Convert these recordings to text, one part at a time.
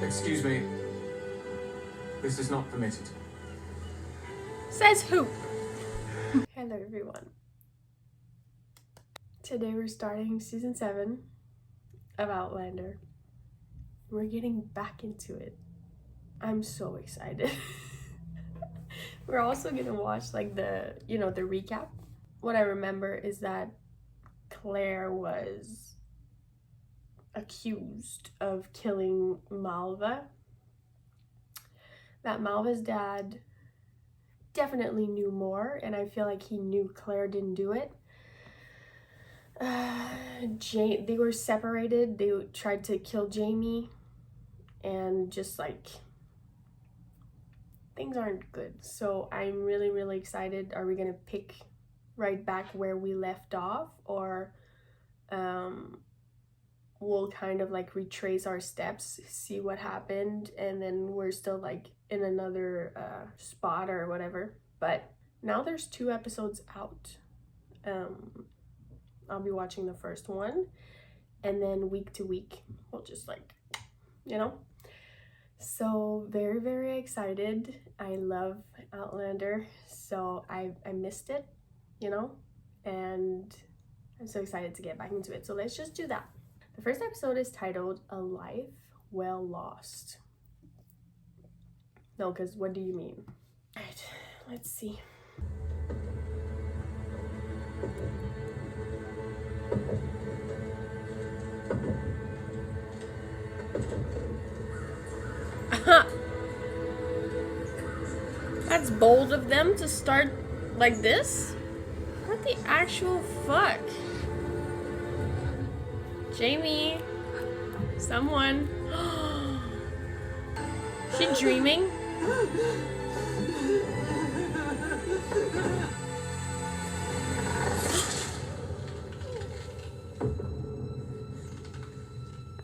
Excuse me. This is not permitted. Says who? Hello everyone. Today we're starting season 7 of Outlander. We're getting back into it. I'm so excited. We're also gonna watch like the recap. What I remember is that Claire was accused of killing Malva. That Malva's dad definitely knew more, and I feel like he knew Claire didn't do it. They were separated. They tried to kill Jamie, and just like things aren't good. So I'm really excited. Are we gonna pick right back where we left off, or we'll kind of like retrace our steps, see what happened, and then we're still like in another spot or whatever. But now there's 2 episodes out. I'll be watching the first one, and then week to week we'll just like, so very excited. I love Outlander, so I missed it, and I'm so excited to get back into it. So let's just do that. The first episode is titled A Life Well Lost. No, because what do you mean? All right, let's see. That's bold of them to start like this. What the actual fuck? Jamie, someone. She dreaming?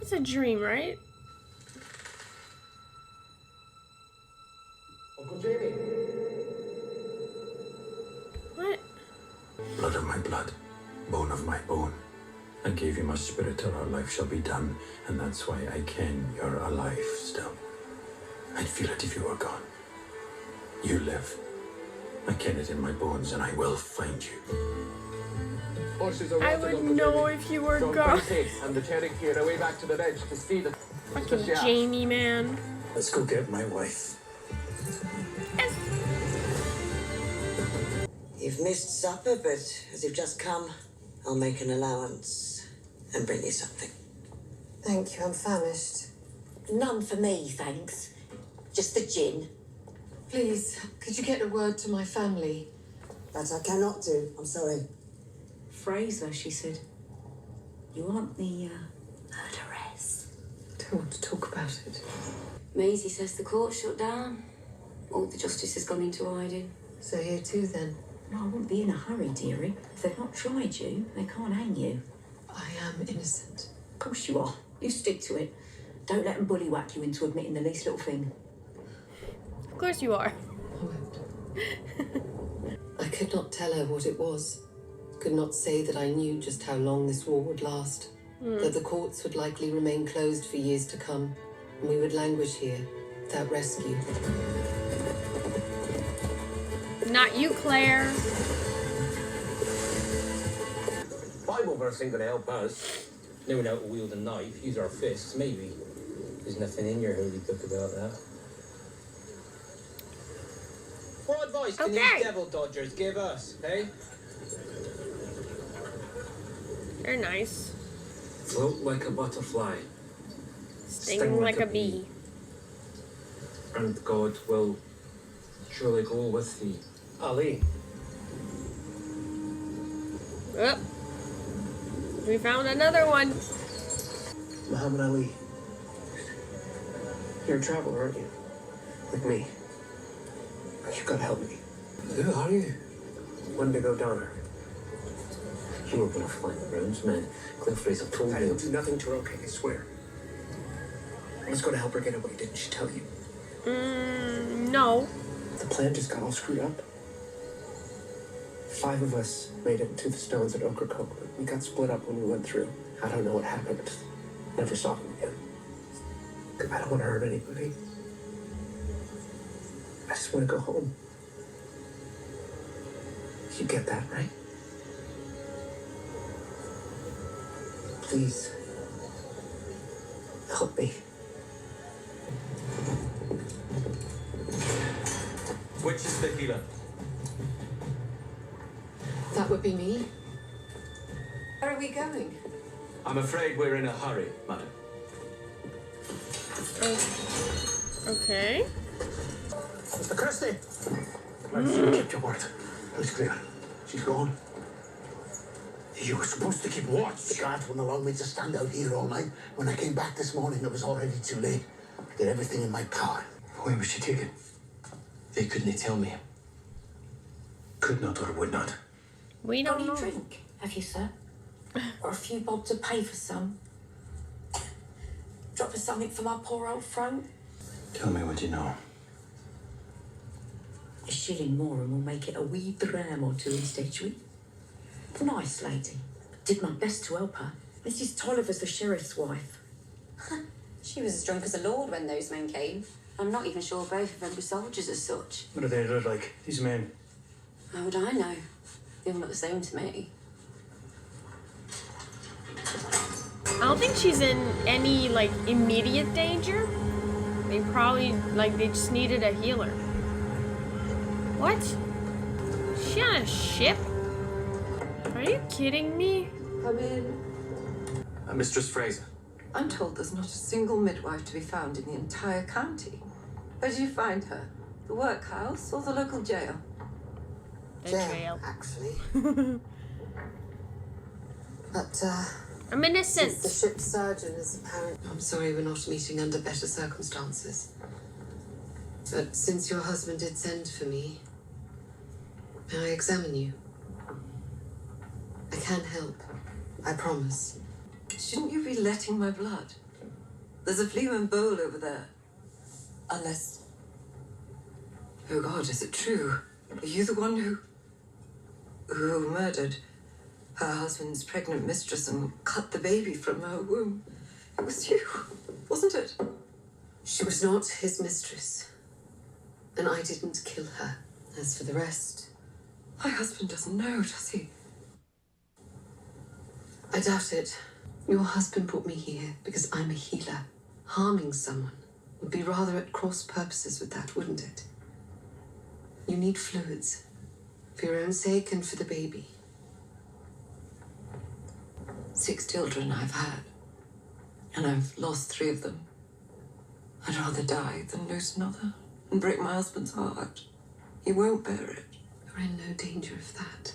It's a dream, right? Uncle Jamie. What? Blood of my blood, bone of my bone. I gave you my spirit till our life shall be done, and that's why I ken you're alive still. I'd feel it if you were gone. You live. I ken it in my bones, and I will find you. I would know if you were gone. And the chariot here away back to the ledge to see the Fucking Jamie, man. Let's go get my wife. Yes. You've missed supper, but as you've just come, I'll make an allowance and bring you something. Thank you, I'm famished. None for me, thanks. Just the gin. Please, could you get a word to my family? That I cannot do, I'm sorry. Fraser, she said. You aren't the murderess. Don't want to talk about it. Maisie says the court's shut down. All the justice has gone into hiding. So here too, then? No, I wouldn't be in a hurry, dearie. If they've not tried you, they can't hang you. I am innocent. Of course you are. You stick to it. Don't let them bullywhack you into admitting the least little thing. Of course you are. I won't. I could not tell her what it was. Could not say that I knew just how long this war would last. That the courts would likely remain closed for years to come, and we would languish here without rescue. Not you, Claire. Bible verse ain't gonna help us. Knowing how to wield a knife, use our fists, maybe. There's nothing in your holy book about that. What advice can these devil dodgers give us, eh? They're nice. Float like a butterfly. Sting like a bee. And God will surely go with thee. Ali. Oh. We found another one. Muhammad Ali. You're a traveler, aren't you? Like me. You've got to help me. Who are you? Wendigo Donner. You were gonna fly the rounds, man. Cliff Fraser told I me. didn't do nothing to her, okay, I swear. Let's go to help her get away, didn't she tell you? No. The plan just got all screwed up. 5 of us made it to the stones at Ochre Cove. We got split up when we went through. I don't know what happened. Never saw him again. I don't want to hurt anybody. I just want to go home. You get that, right? Please. Help me. Which is the healer? That would be me. Where are we going? I'm afraid we're in a hurry, madam. Okay. Mr. Christie! You kept your word. It was clear. She's gone. You were supposed to keep watch. The guards wouldn't allow me to stand out here all night. When I came back this morning, it was already too late. I did everything in my power. Where was she taken? They couldn't tell me. Could not or would not. We don't know. Drink, have you, sir? Or a few bob to pay for some? Drop us something for my poor old throat? Tell me what you know. A shilling more and we'll make it a wee dram or two instead, shall we? Nice lady. Did my best to help her. Mrs. Tolliver's the sheriff's wife. She was as drunk as a lord when those men came. I'm not even sure both of them were soldiers as such. What do they look like, these men? How would I know? They all look the same to me. I don't think she's in any, like, immediate danger. They probably, like, they just needed a healer. What? Is she on a ship? Are you kidding me? Come in. Mistress Fraser. I'm told there's not a single midwife to be found in the entire county. Where did you find her? The workhouse or the local jail? The jail. Actually. But, I'm innocent. since the ship's surgeon is apparent... I'm sorry we're not meeting under better circumstances. But since your husband did send for me, may I examine you? I can help. I promise. Shouldn't you be letting my blood? There's a Fleeman bowl over there. Unless... Oh God, is it true? Are you the one who murdered her husband's pregnant mistress and cut the baby from her womb? It was you, wasn't it? She was not his mistress. And I didn't kill her. As for the rest, my husband doesn't know, does he? I doubt it. Your husband brought me here because I'm a healer. Harming someone would be rather at cross purposes with that, wouldn't it? You need fluids. For your own sake and for the baby. 6 children I've had. And I've lost 3 of them. I'd rather die than lose another and break my husband's heart. He won't bear it. You're in no danger of that.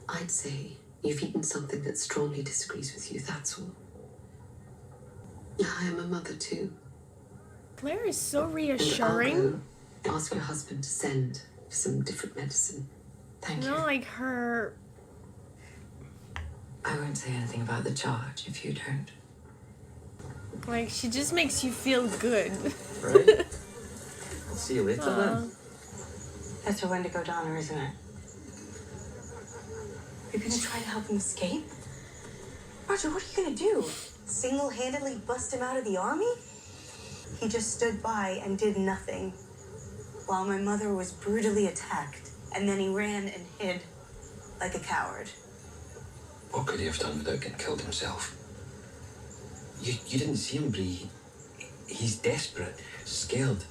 I'd say you've eaten something that strongly disagrees with you, that's all. I am a mother too. Claire is so And reassuring. I'll go ask your husband to send for some different medicine. Thank you. Not like her. I won't say anything about the charge if you don't. Like, she just makes you feel good. Right? I'll see you later then. That's for Wendigo Donner, isn't it? You're gonna try to help him escape? Roger, what are you gonna do? Single-handedly bust him out of the army? He just stood by and did nothing while my mother was brutally attacked, and then he ran and hid like a coward. What could he have done without getting killed himself? You didn't see him, Bree. He's desperate, scared.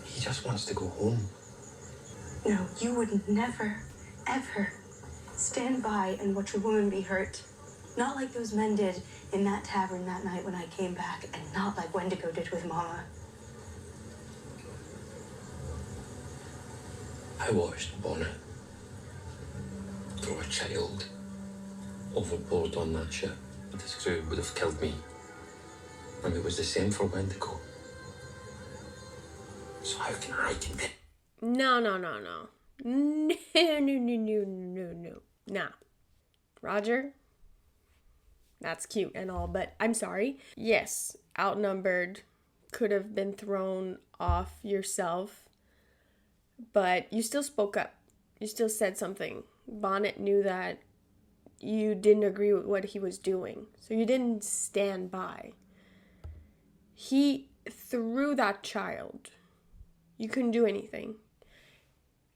He just wants to go home. No, you would never, ever stand by and watch a woman be hurt. Not like those men did in that tavern that night when I came back, and not like Wendigo did with Mama. I watched Bonnet throw a child overboard on that ship. This crew would have killed me. And it was the same for Wendigo. So how can I convince? No. No. Nah. Roger, that's cute and all, but I'm sorry. Yes, outnumbered, could have been thrown off yourself, but you still spoke up. You still said something. Bonnet knew that you didn't agree with what he was doing, so you didn't stand by. He threw that child. You couldn't do anything.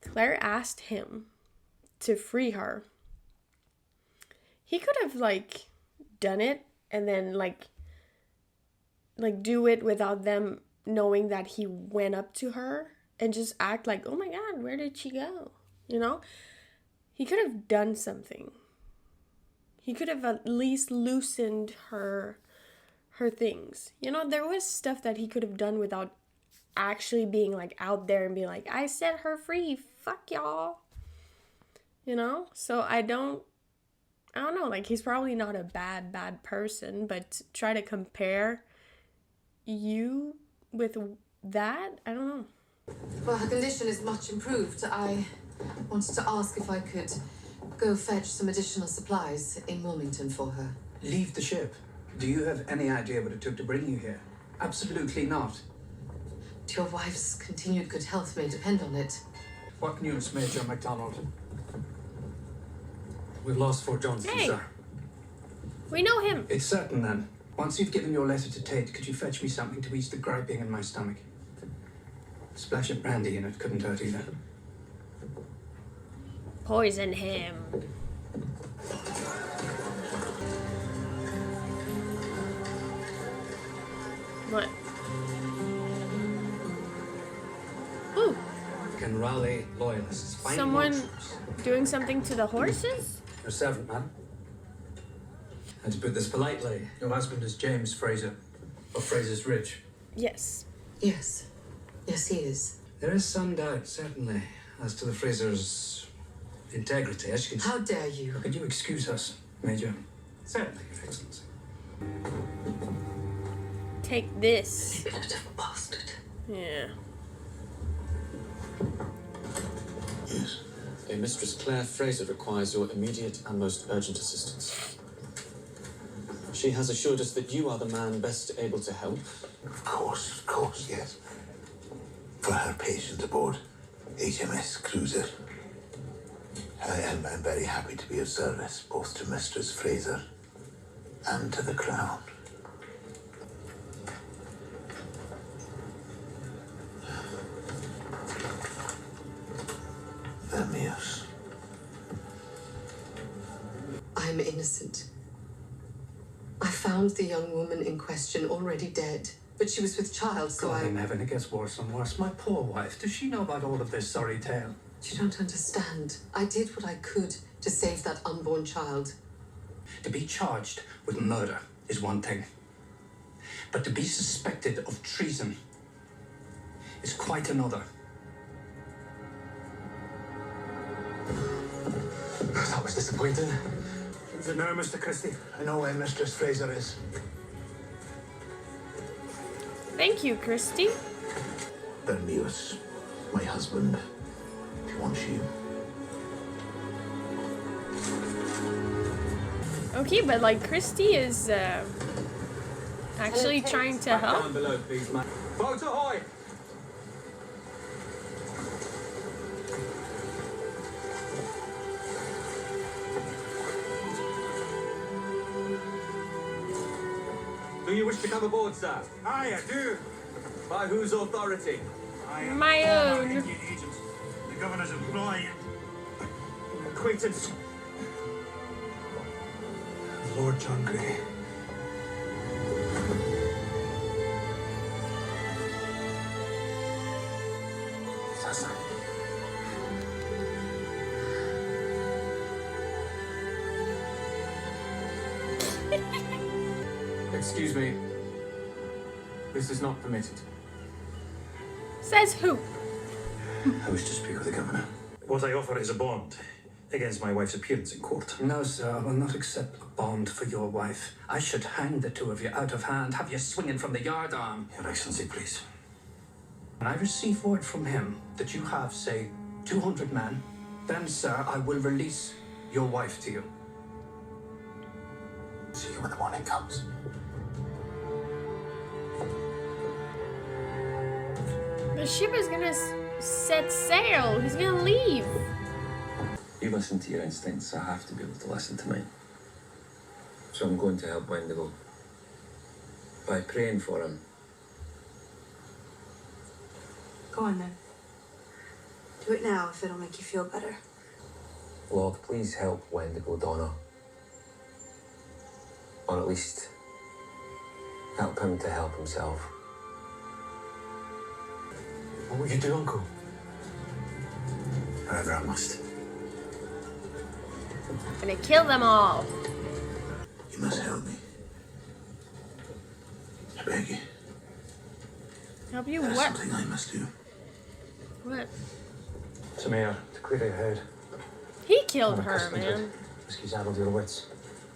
Claire asked him to free her. He could have like done it and then like do it without them knowing that he went up to her and just act like, oh my God, where did she go? You know? He could have done something. He could have at least loosened her things. You know, there was stuff that he could have done without actually being like out there and being like, I set her free, fuck y'all. You know? So I don't know, like he's probably not a bad person, but to try to compare you with that, I don't know. Well, her condition is much improved. I wanted to ask if I could go fetch some additional supplies in Wilmington for her. Leave the ship. Do you have any idea what it took to bring you here? Absolutely not. Your wife's continued good health may depend on it. What news, Major MacDonald? We've lost Fort Johnston, Hey. sir. We know him. It's certain then. Once you've given your letter to Tate, could you fetch me something to ease the griping in my stomach? A splash of brandy in it couldn't hurt either. Poison him. What? Ooh, Can rally loyalists. Find someone more troops. doing something to the horses? Your servant, madam. And to put this politely, your husband is James Fraser, of Fraser's Ridge. Yes. Yes. Yes, he is. There is some doubt, certainly, as to the Frasers' integrity, as you can see. How dare you? Could you excuse us, Major? Certainly, Your Excellency. Take this. Manipulative bastard. Yeah. Yes. Mistress Claire Fraser requires your immediate and most urgent assistance. She has assured us that you are the man best able to help. Of course, yes. For her patient aboard HMS Cruiser. I'm very happy to be of service, both to Mistress Fraser and to the Crown. Vermeers. I'm innocent. I found the young woman in question already dead, but she was with child, so God in heaven, it gets worse and worse. My poor wife, does she know about all of this sorry tale? You don't understand. I did what I could to save that unborn child. To be charged with murder is one thing. But to be suspected of treason is quite another. That was disappointing. Is it now, Mr. Christie? I know where Mistress Fraser is. Thank you, Christie. Vermeers, my husband, wants you. Okay, but like Christie is actually trying to help. Down below, please, mate. Boat ahoy! Do you wish to come aboard, sir? Aye, I do. By whose authority? I am My a former own. Indian agent. The governor's employee. Acquaintance. Lord John Grey. Sasa. Excuse me. This is not permitted. Says who? I wish to speak with the governor. What I offer is a bond against my wife's appearance in court. No, sir, I will not accept a bond for your wife. I should hang the two of you out of hand, have you swinging from the yardarm. Your Excellency, please. When I receive word from him that you have, say, 200 men, then, sir, I will release your wife to you. See you when the morning comes. The ship is gonna set sail. He's gonna leave. You listen to your instincts, I have to be able to listen to mine. So I'm going to help Wendigo by praying for him Go on then. Do it now if it'll make you feel better. Lord, please help Wendigo Donna. Or at least help him to help himself. What will you do, Uncle? Whatever I must. Gonna kill them all. You must help me. I beg you. Help you There's what? something I must do. What? To Mayor, to clear your head. He killed her, man. Whiskey's addled your wits.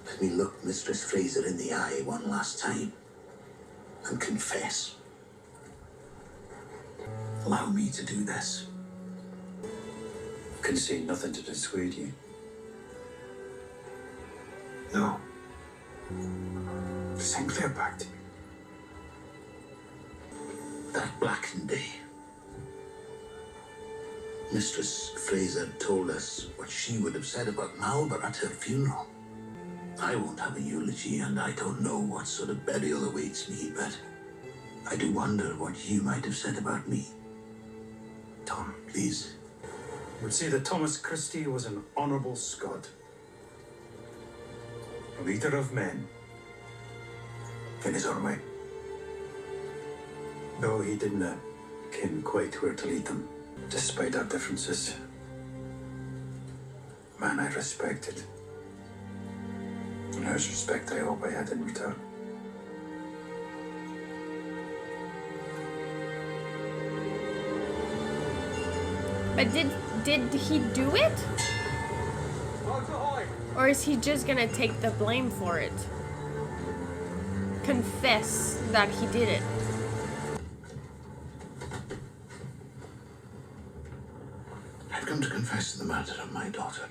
Let me look Mistress Fraser in the eye one last time and confess. Allow me to do this. I can say nothing to dissuade you. No. Sinclair back to me. That blackened day. Mistress Fraser told us what she would have said about Malbor at her funeral. I won't have a eulogy, and I don't know what sort of burial awaits me, but I do wonder what you might have said about me. Tom, please. I would say that Thomas Christie was an honourable Scot. A leader of men. In his own way. Though he didn't ken quite where to lead them, despite our differences. A man I respected. And whose respect I hope I had in return. But did he do it? Or is he just gonna take the blame for it? Confess that he did it. I've come to confess the murder of my daughter.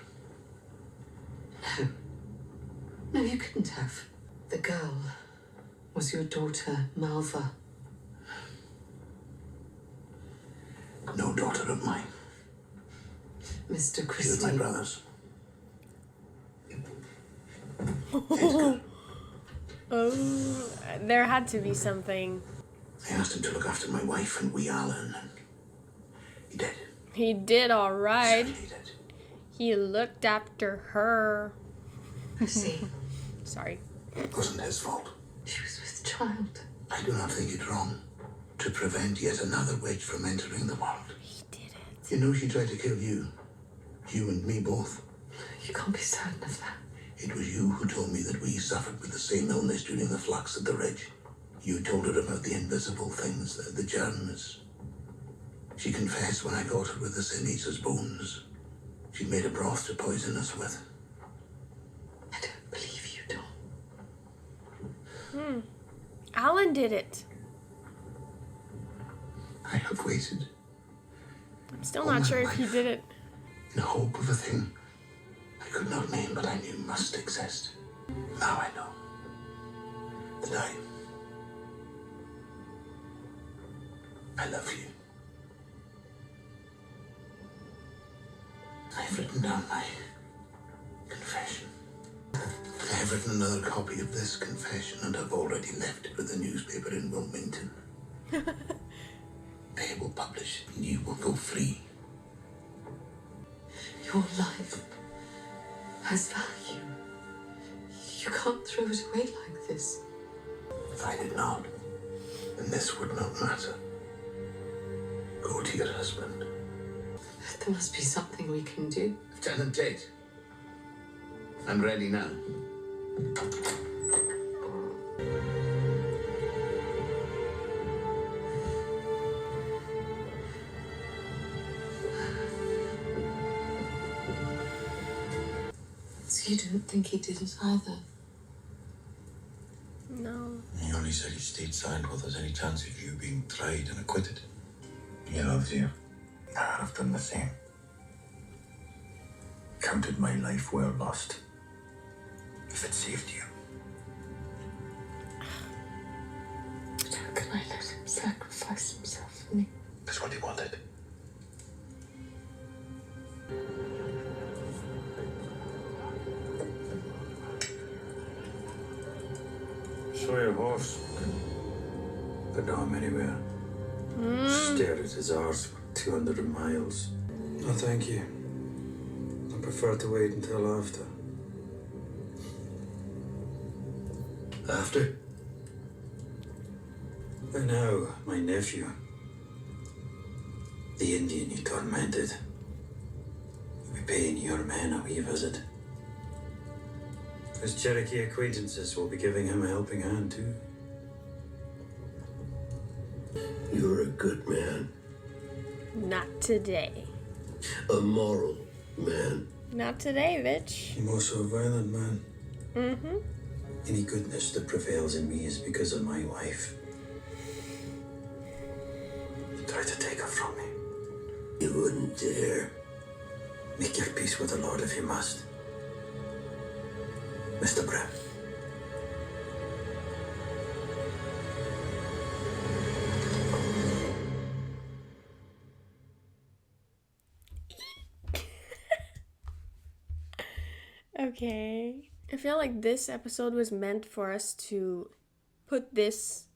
No, you couldn't have. The girl was your daughter, Malva. No daughter of mine. Mr. She was Christie. my brother's. Oh, there had to be something. I asked him to look after my wife and wee Alan, and he did. He did all right. Certainly did. He looked after her. I see. Sorry. It wasn't his fault. She was with child. I do not think it wrong to prevent yet another witch from entering the world. He did it. You know she tried to kill you. You and me both. You can't be certain of that. It was you who told me that we suffered with the same illness during the flux at the ridge. You told her about the invisible things, the germs. She confessed when I got her with the Sin Eater's bones. She'd made a broth to poison us with. I don't believe you, Tom. Alan did it. I have waited I'm still not sure if he did it. in hope of a thing I could not name, but I knew must exist. Now I know that I love you. I've written down my confession. I have written another copy of this confession, and I've already left it with the newspaper in Wilmington. They will publish it, and you will go free. Your life has value. You can't throw it away like this. If I did not, then this would not matter. Go to your husband. There must be something we can do. Lieutenant Tate, I'm ready now. So you don't think he did it either? No. He only said he stayed silent while there's any chance of you being tried and acquitted. He loves you. I've done the same. Counted my life well lost. If it saved you. But how can I let him sacrifice himself for me? That's what he wanted. Show your horse. But not anywhere. Stare at his arse for 200 miles. No, thank you. I prefer to wait until after. After? And now, my nephew, the Indian you tormented, will be paying your men a wee visit. His Cherokee acquaintances will be giving him a helping hand, too. You're a good man. Not today. A moral man. Not today, bitch. I'm also a violent man. Mm-hmm. Any goodness that prevails in me is because of my wife. You try to take her from me. You wouldn't dare. Make your peace with the Lord if you must. Mr. Brett. Okay. I feel like this episode was meant for us to put this,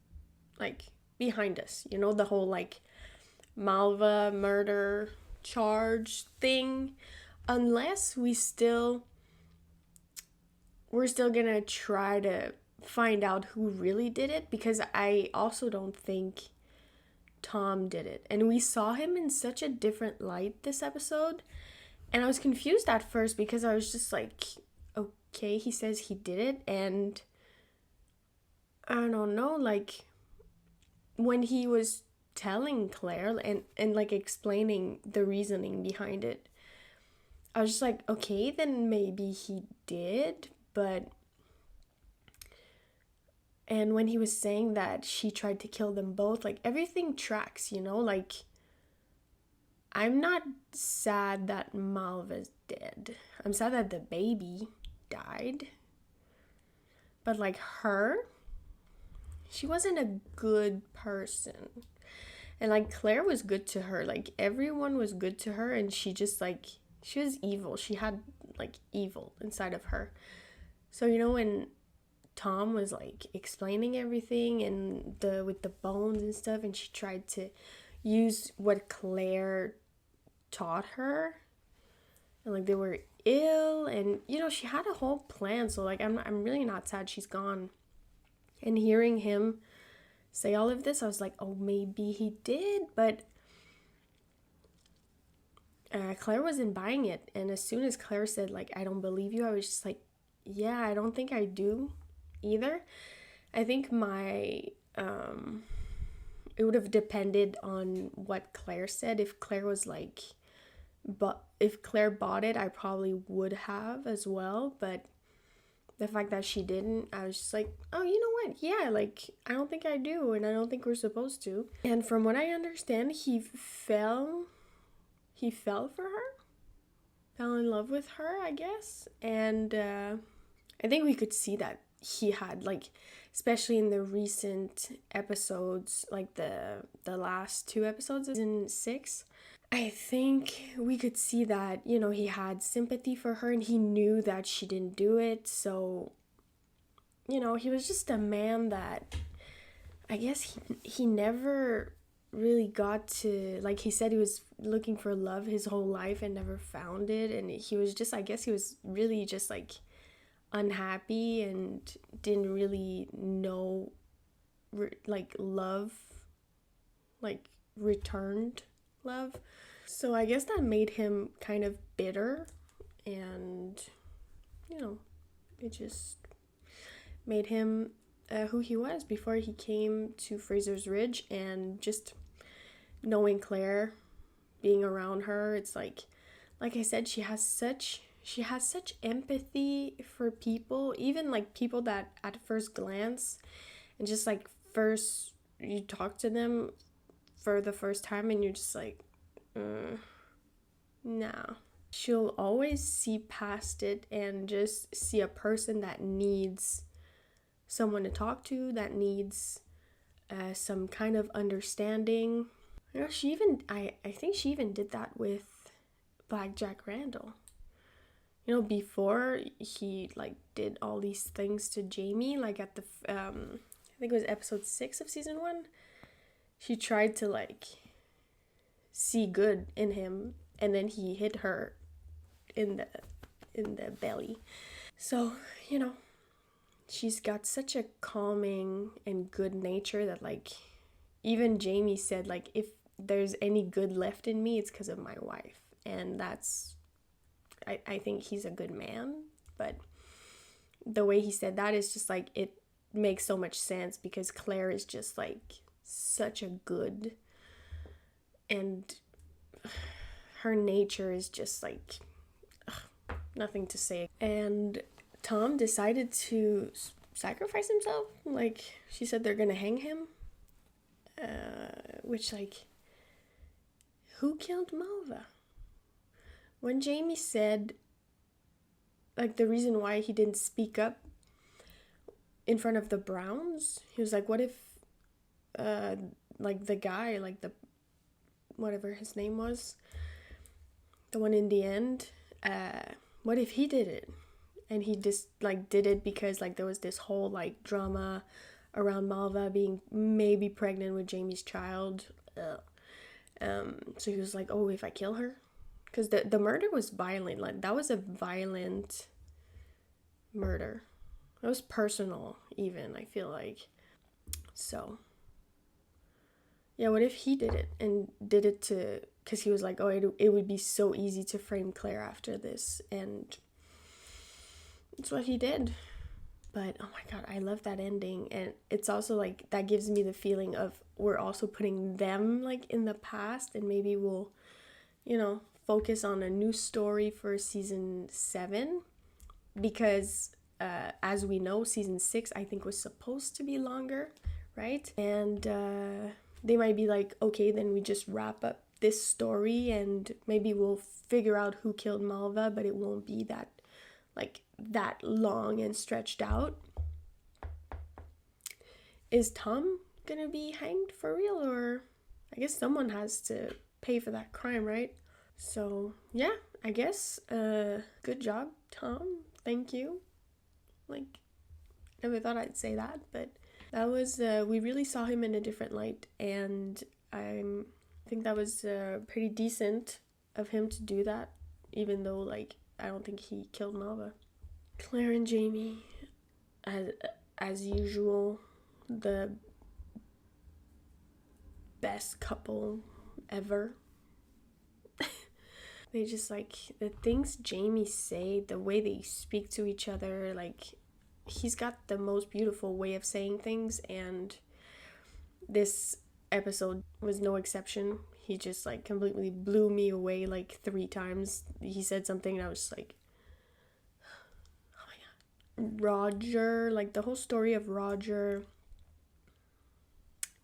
like, behind us. You know, the whole, like, Malva murder charge thing. Unless we're still gonna try to find out who really did it. Because I also don't think Tom did it. And we saw him in such a different light this episode. And I was confused at first because I was just like, okay, he says he did it, and I don't know, like, when he was telling Claire and like explaining the reasoning behind it, I was just like, okay, then maybe he did, but... And when he was saying that she tried to kill them both, like, everything tracks, you know, like... I'm not sad that Malva's dead. I'm sad that the baby died. But like her, she wasn't a good person. And like Claire was good to her. Like everyone was good to her, and she just like, she was evil. She had like evil inside of her. So, you know, when Tom was like explaining everything and with the bones and stuff, and she tried to use what Claire taught her, and like they were ill, and you know, she had a whole plan. So like I'm really not sad she's gone. And hearing him say all of this, I was like, oh, maybe he did. But Claire wasn't buying it. And as soon as Claire said like, I don't believe you, I was just like, yeah, I don't think I do either. I think it would have depended on what Claire said. If Claire was like, but if Claire bought it, I probably would have as well. But the fact that she didn't, I was just like, oh, you know what? Yeah, like, I don't think I do, and I don't think we're supposed to. And from what I understand, he fell for her, fell in love with her, I guess. And I think we could see that he had, like, especially in the recent episodes, like the last 2 episodes in 6, I think we could see that, you know, he had sympathy for her, and he knew that she didn't do it. So, you know, he was just a man that, I guess he never really got to, like he said, he was looking for love his whole life and never found it. And he was just, I guess he was really just like unhappy and didn't really know like love, like returned love. So I guess that made him kind of bitter, and you know, it just made him who he was before he came to Fraser's Ridge. And just knowing Claire, being around her, it's like I said, she has such empathy for people, even like people that at first glance and just like first you talk to them for the first time and you're just like, nah. She'll always see past it and just see a person that needs someone to talk to, that needs some kind of understanding. You know, she even, I think she even did that with Black Jack Randall. You know, before he like did all these things to Jamie, like at the I think it was episode 6 of season 1. she tried to like see good in him, and then he hit her in the belly. So, you know, she's got such a calming and good nature that like even Jamie said like if there's any good left in me, it's because of my wife. And that's I think he's a good man, but the way he said that is just like it makes so much sense because Claire is just like such a good, and her nature is just like nothing to say. And Tom decided to sacrifice himself. Like she said they're gonna hang him, which like who killed Malva? When Jamie said like the reason why he didn't speak up in front of the Browns, he was like, what if like the guy, like the whatever his name was, the one in the end, what if he did it? And he just like did it because like there was this whole like drama around Malva being maybe pregnant with Jamie's child. So he was like, oh, if I kill her, because the murder was violent. Like that was a violent murder. It was personal even, I feel like. So yeah, what if he did it and did it to, because he was like, oh, it would be so easy to frame Claire after this, and that's what he did. But oh my god, I love that ending. And it's also like that gives me the feeling of we're also putting them like in the past, and maybe we'll, you know, focus on a new story for season 7, because as we know, season 6 I think was supposed to be longer, right? And they might be like, okay, then we just wrap up this story and maybe we'll figure out who killed Malva, but it won't be that like that long and stretched out. Is Tom gonna be hanged for real? Or I guess someone has to pay for that crime, right? So yeah, I guess good job, Tom. Thank you. Like, never thought I'd say that, but that was we really saw him in a different light, and I think that was pretty decent of him to do that, even though like I don't think he killed Malva. Claire and Jamie, as usual, the best couple ever. They just like the things Jamie say, the way they speak to each other, like he's got the most beautiful way of saying things, and this episode was no exception. He just like completely blew me away like 3 times. He said something and I was just like, oh my god. Roger, like the whole story of Roger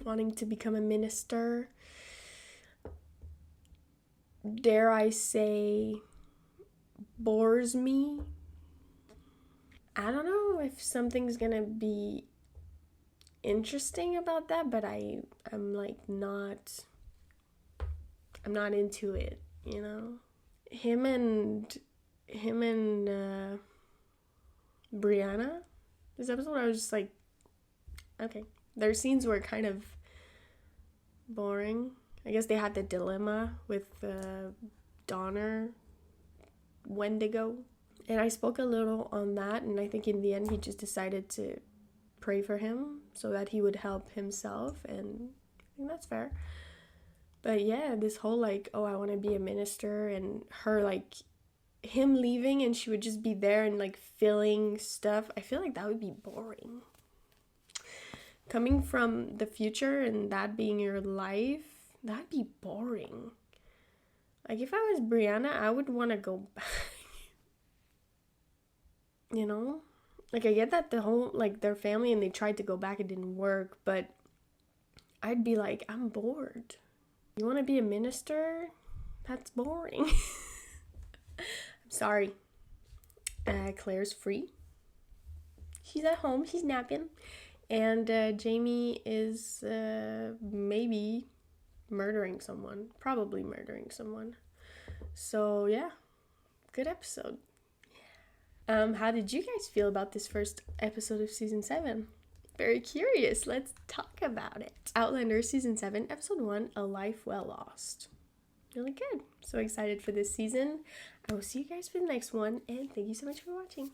wanting to become a minister, dare I say, bores me. I don't know if something's gonna be interesting about that, but I'm like not into it, you know. Him and Brianna, this episode, I was just like, okay. Their scenes were kind of boring. I guess they had the dilemma with Donner, Wendigo. And I spoke a little on that, and I think in the end he just decided to pray for him so that he would help himself, and I think that's fair. But yeah, this whole like, oh, I want to be a minister, and her like, him leaving and she would just be there and like filling stuff, I feel like that would be boring. Coming from the future and that being your life, that'd be boring. Like if I was Brianna, I would want to go back. You know? Like I get that the whole, like their family and they tried to go back, it didn't work, but I'd be like, I'm bored. You want to be a minister? That's boring. I'm sorry. Claire's free. She's at home, she's napping. And Jamie is maybe murdering someone. Probably murdering someone. So yeah, good episode. How did you guys feel about this first episode of season 7? Very curious. Let's talk about it. Outlander Season 7, Episode 1, A Life Well Lost. Really good. So excited for this season. I will see you guys for the next one, and thank you so much for watching.